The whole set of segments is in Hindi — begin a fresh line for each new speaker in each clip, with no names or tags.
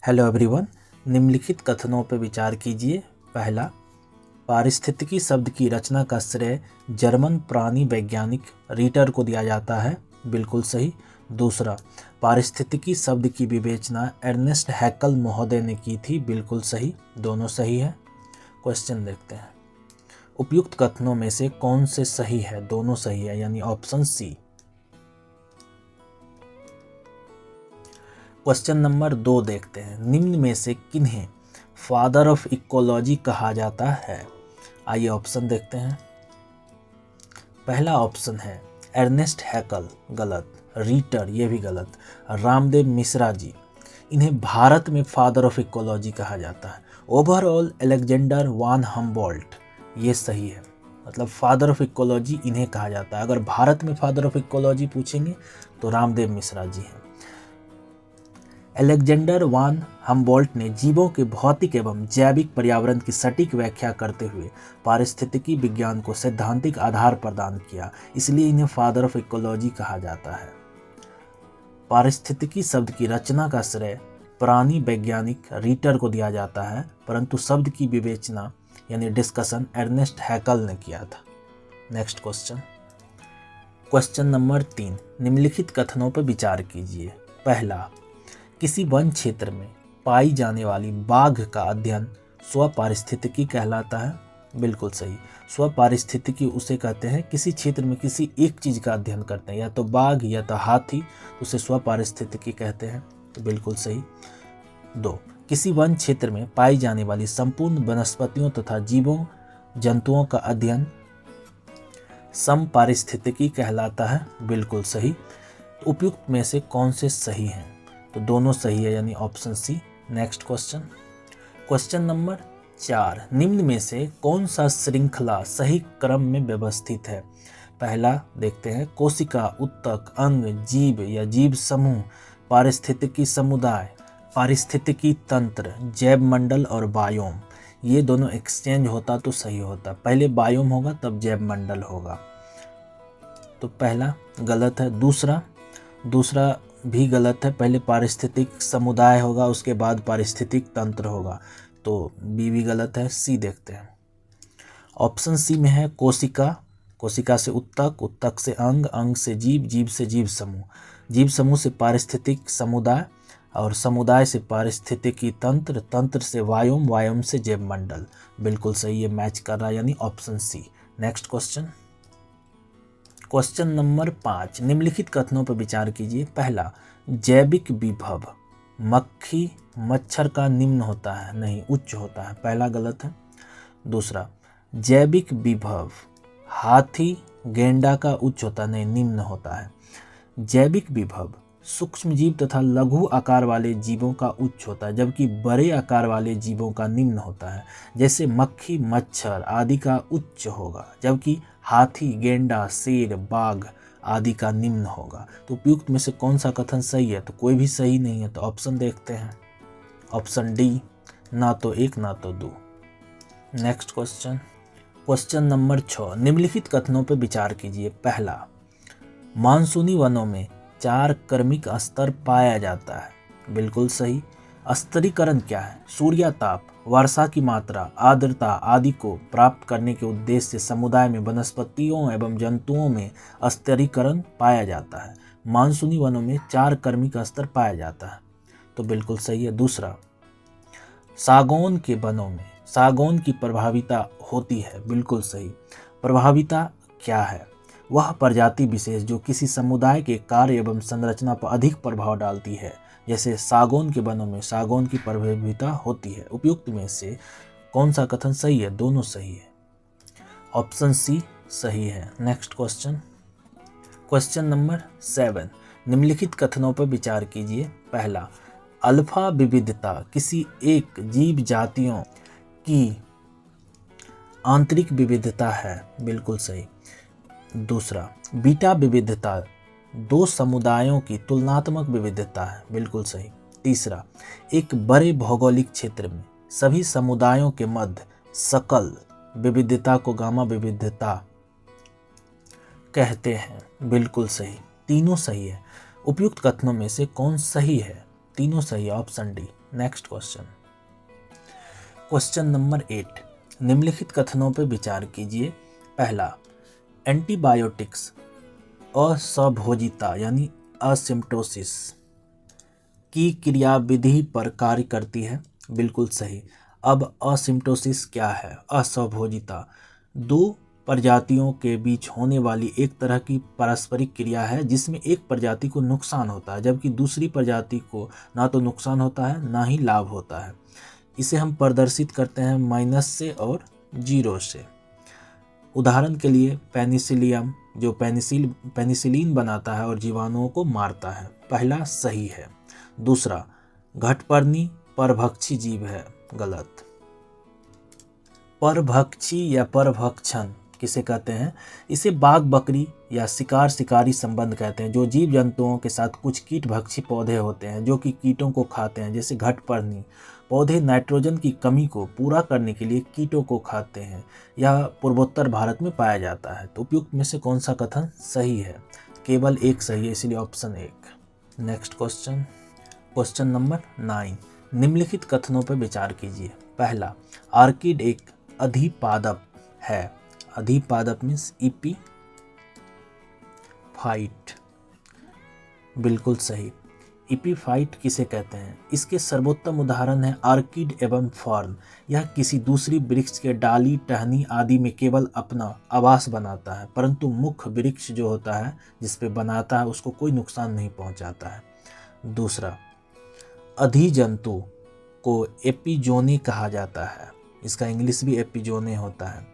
हेलो एवरीवन, निम्नलिखित कथनों पर विचार कीजिए। पहला, पारिस्थितिकी शब्द की रचना का श्रेय जर्मन प्राणी वैज्ञानिक रीटर को दिया जाता है, बिल्कुल सही। दूसरा, पारिस्थितिकी शब्द की विवेचना अर्नेस्ट हैकल महोदय ने की थी, बिल्कुल सही। दोनों सही है। क्वेश्चन देखते हैं, उपयुक्त कथनों में से कौन से सही है? दोनों सही है, यानी ऑप्शन सी। क्वेश्चन नंबर 2 देखते हैं, निम्न में से किन्हें फादर ऑफ इकोलॉजी कहा जाता है? आइए ऑप्शन देखते हैं। पहला ऑप्शन है अर्नेस्ट हैकल, गलत। रीटर, ये भी गलत। रामदेव मिश्रा जी, इन्हें भारत में फादर ऑफ इकोलॉजी कहा जाता है। ओवरऑल अलेक्जेंडर वान हम्बोल्ट, ये सही है। मतलब फादर ऑफ इकोलॉजी इन्हें कहा जाता है। अगर भारत में फादर ऑफ इकोलॉजी पूछेंगे तो रामदेव मिश्रा जी हैं। अलेक्जेंडर वान हम्बोल्ट ने जीवों के भौतिक एवं जैविक पर्यावरण की सटीक व्याख्या करते हुए पारिस्थितिकी विज्ञान को सैद्धांतिक आधार प्रदान किया, इसलिए इन्हें फादर ऑफ इकोलॉजी कहा जाता है। पारिस्थितिकी शब्द की रचना का श्रेय प्राणी वैज्ञानिक रीटर को दिया जाता है, परंतु शब्द की विवेचना यानी डिस्कशन अर्नेस्ट हैकल ने किया था। नेक्स्ट क्वेश्चन, क्वेश्चन नंबर 3, निम्नलिखित कथनों पर विचार कीजिए। पहला, किसी वन क्षेत्र में पाई जाने वाली बाघ का अध्ययन स्वपारिस्थितिकी कहलाता है, बिल्कुल सही। स्वपारिस्थितिकी उसे कहते हैं किसी क्षेत्र में किसी एक चीज का अध्ययन करते हैं, या तो बाघ या तो हाथी, उसे स्वपारिस्थितिकी कहते हैं, तो बिल्कुल सही। 2, किसी वन क्षेत्र में पाई जाने वाली संपूर्ण वनस्पतियों तथा जीवों जंतुओं का अध्ययन समपारिस्थितिकी कहलाता है, बिल्कुल सही। उपयुक्त में से कौन से सही हैं? तो दोनों सही है, यानी option C. Next question, question number 4, निम्न में से कौन सा श्रृंखला सही क्रम में व्यवस्थित है? पहला देखते हैं, कोशिका, उत्तक, अंग, जीव या जीव समूह, पारिस्थितिकी समुदाय, पारिस्थितिकी तंत्र, जैव मंडल और बायोम। ये दोनों एक्सचेंज होता तो सही होता, पहले बायोम होगा तब जैव मंडल होगा, तो पहला गलत है। दूसरा भी गलत है, पहले पारिस्थितिक समुदाय होगा उसके बाद पारिस्थितिक तंत्र होगा, तो बी भी गलत है। सी देखते हैं, ऑप्शन सी में है कोशिका, कोशिका से उत्तक, उत्तक से अंग, अंग से जीव, जीव से जीव समूह, जीव समूह से पारिस्थितिक समुदाय और समुदाय से पारिस्थितिकी तंत्र, तंत्र से वायुम, वायुम से जैव मंडल, बिल्कुल सही, ये मैच कर रहा है, यानी option C. Next question, question number 5, निम्नलिखित कथनों पर विचार कीजिए। पहला, जैविक विभव मक्खी मच्छर का निम्न होता है, नहीं उच्च होता है, पहला गलत है। दूसरा, जैविक विभव हाथी गेंडा का उच्च होता है, नहीं निम्न होता है। जैविक विभव सूक्ष्म जीव तथा लघु आकार वाले जीवों का उच्च होता है, जबकि बड़े आकार वाले जीवों का निम्न होता है, जैसे मक्खी मच्छर आदि का उच्च होगा, जबकि हाथी गेंडा शेर बाघ आदि का निम्न होगा। तो उपयुक्त में से कौन सा कथन सही है? तो कोई भी सही नहीं है, तो ऑप्शन देखते हैं, ऑप्शन डी, ना तो 1 ना तो 2। नेक्स्ट क्वेश्चन, क्वेश्चन नंबर 6, निम्नलिखित कथनों पर विचार कीजिए। पहला, मानसूनी वनों में 4 क्रमिक स्तर पाया जाता है, बिल्कुल सही। स्तरीकरण क्या है? सूर्यताप, वर्षा की मात्रा, आर्द्रता आदि को प्राप्त करने के उद्देश्य से समुदाय में वनस्पतियों एवं जंतुओं में स्तरीकरण पाया जाता है। मानसूनी वनों में 4 क्रमिक स्तर पाया जाता है, तो बिल्कुल सही है। दूसरा, सागौन के वनों में सागौन की प्रभाविता होती है, बिल्कुल सही। प्रभाविता क्या है? वह प्रजाति विशेष जो किसी समुदाय के कार्य एवं संरचना पर अधिक प्रभाव डालती है, जैसे सागौन के वनों में सागौन की प्रभाविता होती है। उपयुक्त में से कौन सा कथन सही है? दोनों सही है, ऑप्शन सी सही है। नेक्स्ट क्वेश्चन, क्वेश्चन नंबर 7, निम्नलिखित कथनों पर विचार कीजिए। पहला, अल्फा विविधता किसी एक जीव जातियों की आंतरिक विविधता है, बिल्कुल सही। दूसरा, बीटा विविधता 2 समुदायों की तुलनात्मक विविधता है, बिल्कुल सही। तीसरा, एक बड़े भौगोलिक क्षेत्र में सभी समुदायों के मध्य सकल विविधता को गामा विविधता कहते हैं, बिल्कुल सही। तीनों सही है। उपयुक्त कथनों में से कौन सही है? तीनों सही है, option D. Next question, question number 8, निम्नलिखित कथनों पर विचार कीजिए। पहला, एंटीबायोटिक्स असभोजिता यानी असिम्प्टोसिस की क्रियाविधि पर कार्य करती है, बिल्कुल सही। अब असिम्प्टोसिस क्या है? असभोजिता दो प्रजातियों के बीच होने वाली एक तरह की पारस्परिक क्रिया है जिसमें एक प्रजाति को नुकसान होता है जबकि दूसरी प्रजाति को ना तो नुकसान होता है ना ही लाभ होता है। इसे हम प्रदर्शित करते हैं माइनस से और जीरो से। उदाहरण के लिए पेनिसिलियम जो पेनिसिलिन बनाता है और जीवाणुओं को मारता है, पहला सही है। दूसरा, घटपर्णी परभक्षी जीव है, गलत। परभक्षी या परभक्षण किसे कहते हैं? इसे बाघ बकरी या शिकार शिकारी संबंध कहते हैं। जो जीव जंतुओं के साथ कुछ कीटभक्षी पौधे होते हैं जो कि कीटों को खाते हैं, जैसे घटपर्णी पौधे नाइट्रोजन की कमी को पूरा करने के लिए कीटों को खाते हैं। यह पूर्वोत्तर भारत में पाया जाता है। तो उपयुक्त में से कौन सा कथन सही है? केवल एक सही है, इसलिए option 1। Next question, question number 9, निम्नलिखित कथनों पर विचार कीजिए। पहला, आर्किड एक अधिपादप है। अधिपादप मीन्स इपी फाइट, बिल्कुल सही। इपीफाइट किसे कहते हैं? इसके सर्वोत्तम उदाहरण है आर्किड एवं फर्न। यह किसी दूसरी वृक्ष के डाली टहनी आदि में केवल अपना आवास बनाता है, परंतु मुख्य वृक्ष जो होता है जिस पे बनाता है उसको कोई नुकसान नहीं पहुंचाता है। दूसरा, अधिजंतु को एपिजोनी कहा जाता है। इसका इंग्लिश भी एपिजोने होता है।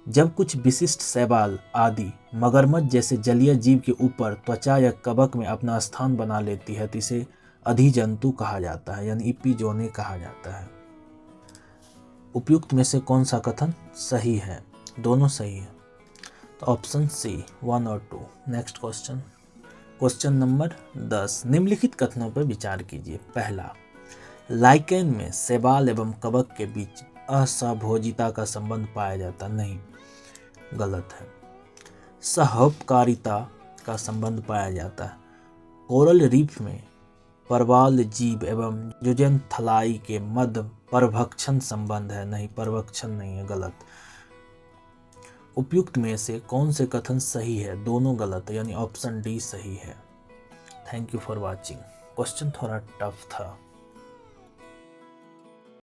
जब कुछ विशिष्ट शैवाल आदि मगरमच्छ जैसे जलीय जीव के ऊपर त्वचा या कवक में अपना स्थान बना लेती है तो इसे अधिजंतु कहा जाता है, यानी एपिजोने कहा जाता है। उपयुक्त में से कौन सा कथन सही है? दोनों सही है, तो ऑप्शन सी 1 और 2। नेक्स्ट क्वेश्चन, क्वेश्चन नंबर 10, निम्नलिखित कथनों पर विचार कीजिए। पहला, लाइकेन में शैवाल एवं कवक के बीच असभोजिता का संबंध पाया जाता नहीं, गलत है। सहोपकारिता का संबंध पाया जाता है। कोरल रीफ में परवाल जीव एवं जुजेंथलाई के मध्य परभक्षण संबंध है, नहीं, परभक्षण नहीं है, गलत। उपयुक्त में से कौन से कथन सही है? दोनों गलत है, यानी ऑप्शन डी सही है। Thank you for watching. Question थोड़ा टफ था।